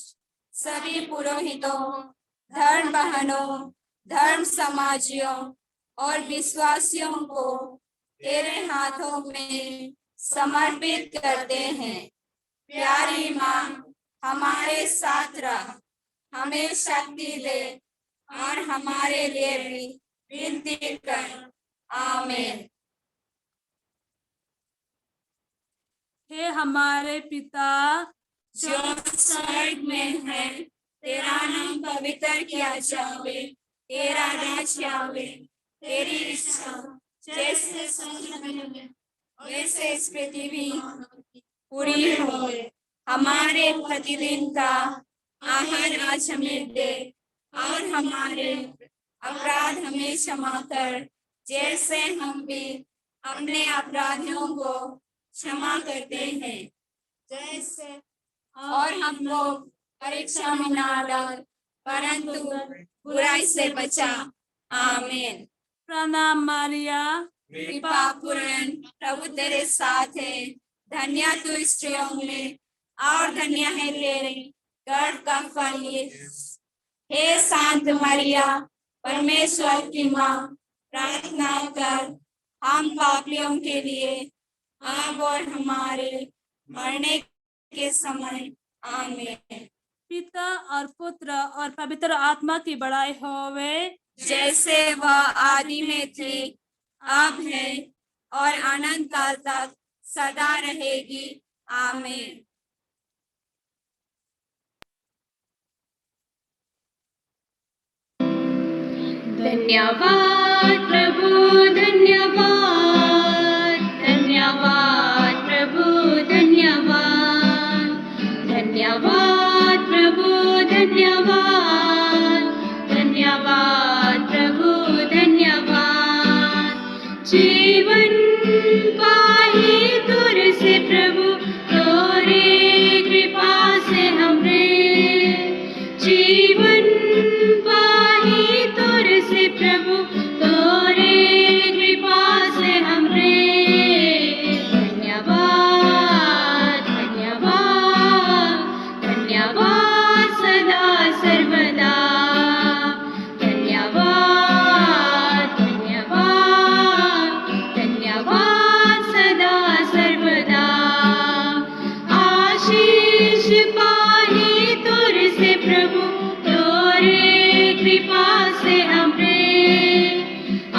[SPEAKER 3] सभी पुरोहितों, धर्म बहनों, धर्म समाजियों और विश्वासियों को तेरे हाथों में समर्पित करते हैं। प्यारी मां, हमारे साथ रह, हमें शक्ति दे और हमारे लिए भी विनती कर। आमीन।
[SPEAKER 8] हे हमारे पिता
[SPEAKER 3] जो स्वर्ग में है, तेरा नाम पवित्र किया जावे, तेरा राज्य आवे, तेरी इच्छा जैसे स्वर्ग में है, वैसे इस पृथ्वी पूरी होए। हमारे प्रतिदिन का आहार आज हमें दे, और हमारे अपराध हमें क्षमा कर, जैसे हम भी अपने अपराधियों को क्षमा करते हैं। जैसे और हमको परीक्षा में ना डाल, परंतु बुराई से बचा। आमीन।
[SPEAKER 8] प्रणाम मारिया,
[SPEAKER 3] कृपा पूर्ण प्रभु तेरे साथ है, धन्य तू स्त्रियों में और धन्य है तेरे गर्भ का फल यीशु। हे शांत मरिया, परमेश्वर की माँ, प्रार्थना कर हम पापियों के लिए, अब और हमारे मरने के समय। आमीन।
[SPEAKER 8] पिता और पुत्र और पवित्र आत्मा की बड़ाई होवे,
[SPEAKER 3] जैसे वह आदि में थी, अब है और अनंत काल तक सदा रहेगी। आमीन।
[SPEAKER 5] धन्यवाद प्रभु, धन्यवाद, धन्यवाद प्रभु, धन्यवाद, धन्यवाद प्रभु, धन्यवाद, धन्यवाद प्रभु, धन्यवाद। जीवन पाही तुर से प्रभु, तोरे कृपा से हमरे जीवन पाही तुर से प्रभु, तोरे कृपा से हमरे धन्यवाद, धन्यवाद, धन्यवाद सदा सर्वदा, धन्यवाद, धन्यवाद, धन्यवाद सदा सर्वदा। आशीष पाही तुर से प्रभु, तोरे कृपा से हमरे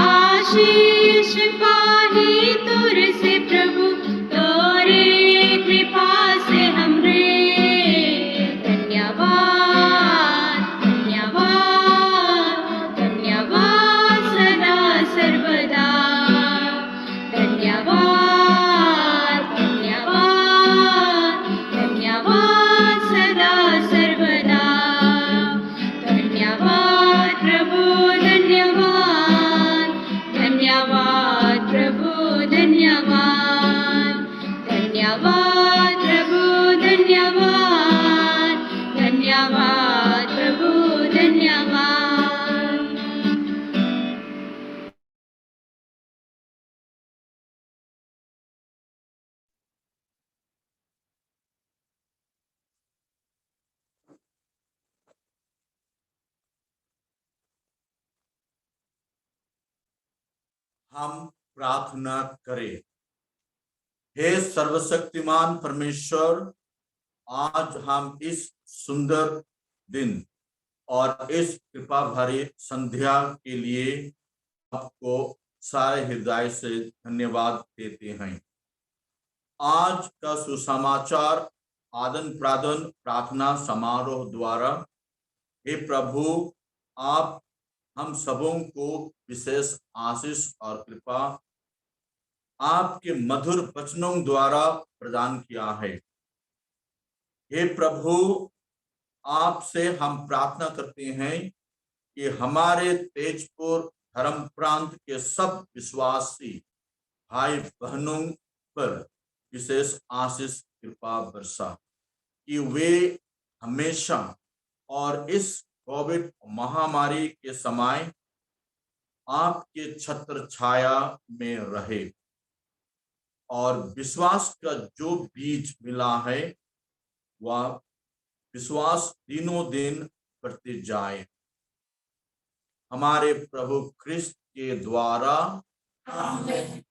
[SPEAKER 5] आशीष पाही तुर से प्रभु, तोरे कृपा से हमरे धन्यवाद, धन्यवाद, धन्यवाद सदा सर्वदा, धन्यवाद, धन्यवाद, धन्यवाद सदा सर्वदा। धन्यवाद प्रभु, धन्यवाद, धन्यवाद प्रभु, धन्यवाद, धन्यवाद प्रभु, धन्यवाद, धन्यवाद प्रभु, धन्यवाद।
[SPEAKER 9] हम प्रार्थना करें। हे सर्वशक्तिमान परमेश्वर, आज हम इस सुंदर दिन और इस कृपा भरी संध्या के लिए आपको सारे हृदय से धन्यवाद देते हैं। आज का सुसमाचार आदन प्रादन प्रार्थना समारोह द्वारा, हे प्रभु, आप हम सबों को विशेष आशीष और कृपा आपके मधुर वचनों द्वारा प्रदान किया है। हे प्रभु, आपसे हम प्रार्थना करते हैं कि हमारे तेजपुर धर्म प्रांत के सब विश्वासी भाई बहनों पर विशेष आशीष कृपा बरसा, कि वे हमेशा और इस कोविड महामारी के समय आपके छत्र छाया में रहे और विश्वास का जो बीज मिला है वह विश्वास दिनों दिन बढ़ते जाए। हमारे प्रभु क्रिस्त के द्वारा
[SPEAKER 3] आमीन।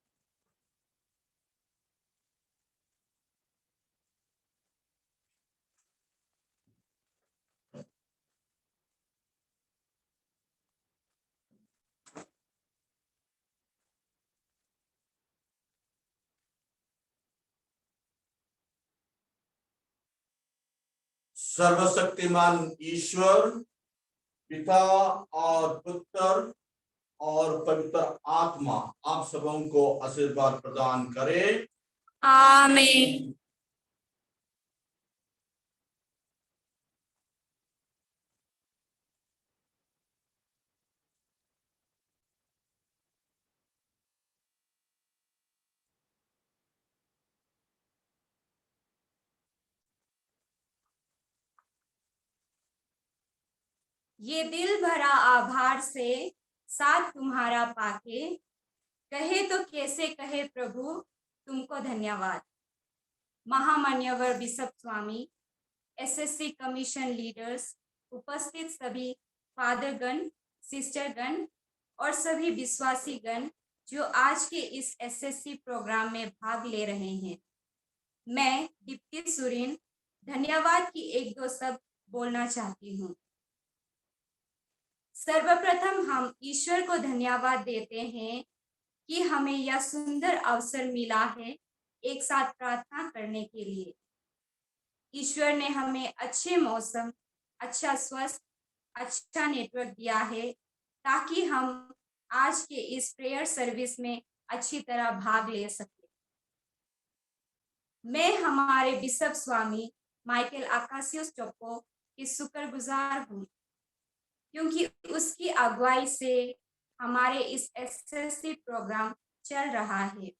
[SPEAKER 9] सर्वशक्तिमान ईश्वर पिता और पुत्र और पवित्र आत्मा आप सबों को आशीर्वाद प्रदान करे।
[SPEAKER 8] आमीन।
[SPEAKER 6] ये दिल भरा आभार से साथ तुम्हारा पाके, कहे तो कैसे कहे प्रभु तुमको धन्यवाद। महामान्यवर बिशप स्वामी, एसएससी कमीशन लीडर्स, उपस्थित सभी फादरगण, सिस्टरगण और सभी विश्वासी गण जो आज के इस एसएससी प्रोग्राम में भाग ले रहे हैं, मैं दीप्ति सुरीन धन्यवाद की एक दो शब्द बोलना चाहती हूँ। सर्वप्रथम हम ईश्वर को धन्यवाद देते हैं कि हमें यह सुंदर अवसर मिला है एक साथ प्रार्थना करने के लिए। ईश्वर ने हमें अच्छे मौसम, अच्छा स्वास्थ्य, अच्छा नेटवर्क दिया है ताकि हम आज के इस प्रेयर सर्विस में अच्छी तरह भाग ले सके। मैं हमारे बिशप स्वामी माइकल आकाशियोस टोप्पो की शुक्रगुजार हूँ क्योंकि उसकी अगुवाई से हमारे इस एसएससी प्रोग्राम चल रहा है।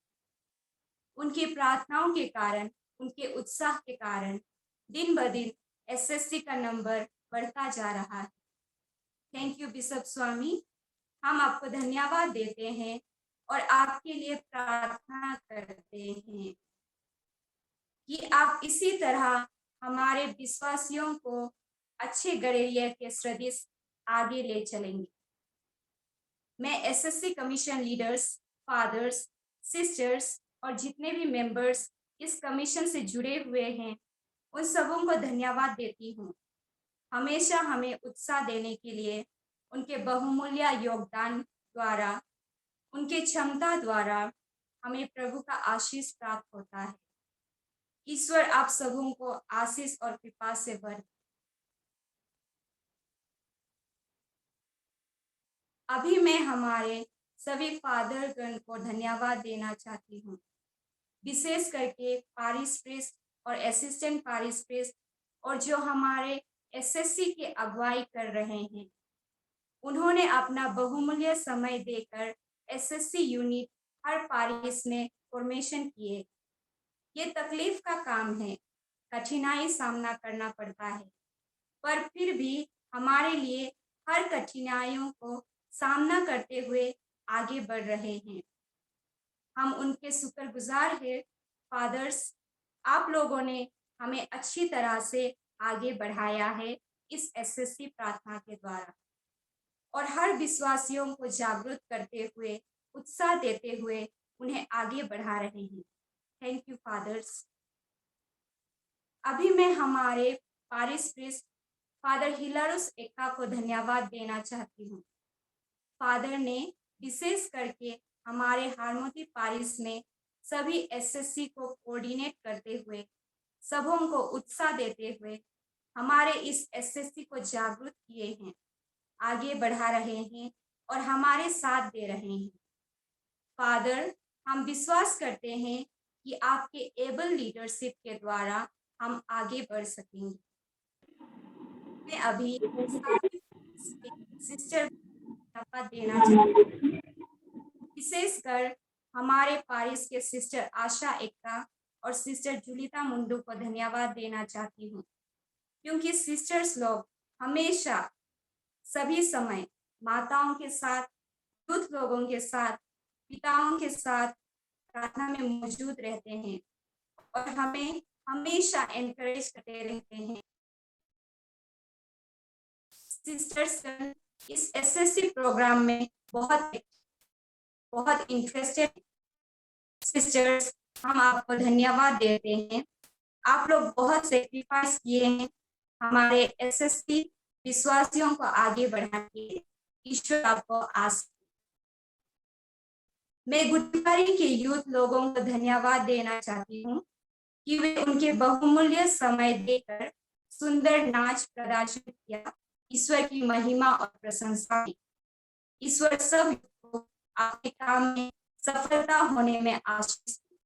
[SPEAKER 6] उनकी प्रार्थनाओं के कारण, उनके उत्साह के कारण दिन ब दिन एसएससी का नंबर बढ़ता जा रहा है। थैंक यू बिशप स्वामी। हम आपको धन्यवाद देते हैं और आपके लिए प्रार्थना करते हैं कि आप इसी तरह हमारे विश्वासियों को अच्छे गड़ेरिया के सदृश आगे ले चलेंगे। मैं SSC commission leaders, fathers, sisters और जितने भी मेंबर्स इस कमीशन से जुड़े हुए हैं उन सबों को धन्यवाद देती हूँ। हमेशा हमें उत्साह देने के लिए उनके बहुमूल्य योगदान द्वारा, उनके क्षमता द्वारा हमें प्रभु का आशीष प्राप्त होता है। ईश्वर आप सबों को आशीष और कृपा से भर। अभी मैं हमारे सभी फादरगण को धन्यवाद देना चाहती हूँ, विशेष करके पारिश प्रीस्ट और असिस्टेंट पारिश प्रीस्ट और जो हमारे एसएससी की अगुवाई कर रहे हैं। उन्होंने अपना बहुमूल्य समय देकर एसएससी यूनिट हर पारिश में फॉर्मेशन किए। ये तकलीफ का काम है, कठिनाई सामना करना पड़ता है, पर फिर भी हमारे लिए हर कठिनाइयों को सामना करते हुए आगे बढ़ रहे हैं। हम उनके शुक्रगुजार हैं। फादर्स, आप लोगों ने हमें अच्छी तरह से आगे बढ़ाया है इस एसएससी प्रार्थना के द्वारा और हर विश्वासियों को जागरूक करते हुए, उत्साह देते हुए उन्हें आगे बढ़ा रहे हैं। Thank you fathers. अभी मैं हमारे parish priest father Hilarus Ekka को धन्यवाद देना चाहती हूँ। फादर ने विशेष करके हमारे हारमोती पारिश में सभी एसएससी को कोऑर्डिनेट करते हुए, सबों को उत्साह देते हुए हमारे इस एसएससी को जागरूक किए हैं, आगे बढ़ा रहे हैं और हमारे साथ दे रहे हैं। फादर, हम विश्वास करते हैं कि आपके एबल लीडरशिप के द्वारा हम आगे बढ़ सकेंगे। मैं अभी सिस्टर धन्यवाद देना चाहती हूँ, विशेषकर हमारे पारिश के सिस्टर आशा एक्का और सिस्टर जुलिता मुंडू को धन्यवाद देना चाहती हूँ क्योंकि सिस्टर्स लोग हमेशा सभी समय माताओं के साथ, यूथ लोगों के साथ, पिताओं के साथ प्रार्थना में मौजूद रहते हैं और हमें हमेशा एनकरेज करते रहते हैं। सिस्टर्स इस एसएससी प्रोग्राम में बहुत इंटरेस्टेड। सिस्टर्स, हम आपको धन्यवाद देते हैं। आप लोग बहुत सेक्रीफाइस किए हैं हमारे एसएससी विश्वासियों को आगे बढ़ाने। ईश्वर आपको आशीष। मैं गुरुद्वारे के यूथ लोगों को धन्यवाद देना चाहती हूँ कि वे उनके बहुमूल्य समय देकर सुंदर नाच प्रदर्शित किया, ईश्वर की महिमा और प्रशंसा की। ईश्वर सब को आपके काम में सफलता होने में आशीष दे।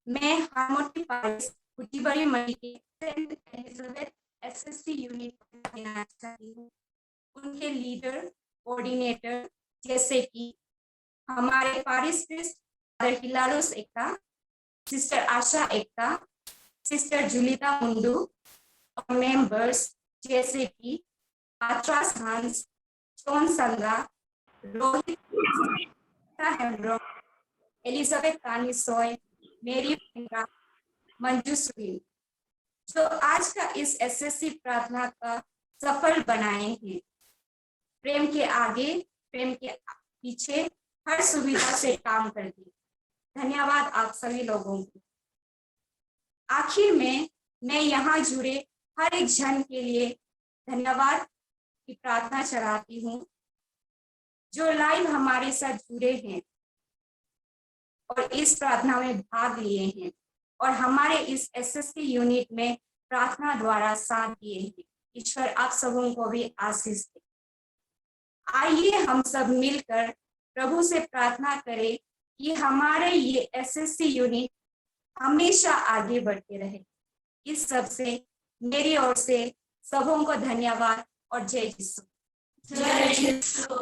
[SPEAKER 6] मैं हार्मोनी पारिस कुटीबड़ी मई के सेंट एलिजाबेथ एसएससी यूनिट देना चाहती हूँ। उनके लीडर कोऑर्डिनेटर जैसे कि हमारे पारिस फादर हिलालोस एकता, सिस्टर आशा एकता, सिस्टर जुलिता मुंडू और मेंबर्स जैसे कि आत्रास हंस, जॉन संगा, रोहित हेम्ब्रो, एलिजाबेथ कानिसोय, मेरी फिंगा, मंजू सुरीन, जो आज का इस एसएससी प्रार्थना का सफल बनाए हैं। प्रेम के आगे, प्रेम के पीछे हर सुविधा से काम करती। धन्यवाद आप सभी लोगों को। आखिर में मैं यहाँ जुड़े हर एक जन के लिए धन्यवाद की प्रार्थना चढ़ाती हूँ, जो लाइव हमारे साथ जुड़े हैं और इस प्रार्थना में भाग लिए हैं और हमारे इस एसएससी यूनिट में प्रार्थना द्वारा साथ दिए हैं। ईश्वर आप सबों को भी आशीष दे। आइए हम सब मिलकर प्रभु से प्रार्थना करें कि हमारे ये एसएससी यूनिट हमेशा आगे बढ़ते रहे। इस सब से मेरी ओर से सबों को धन्यवाद और जय यीशु।
[SPEAKER 8] जय यीशु।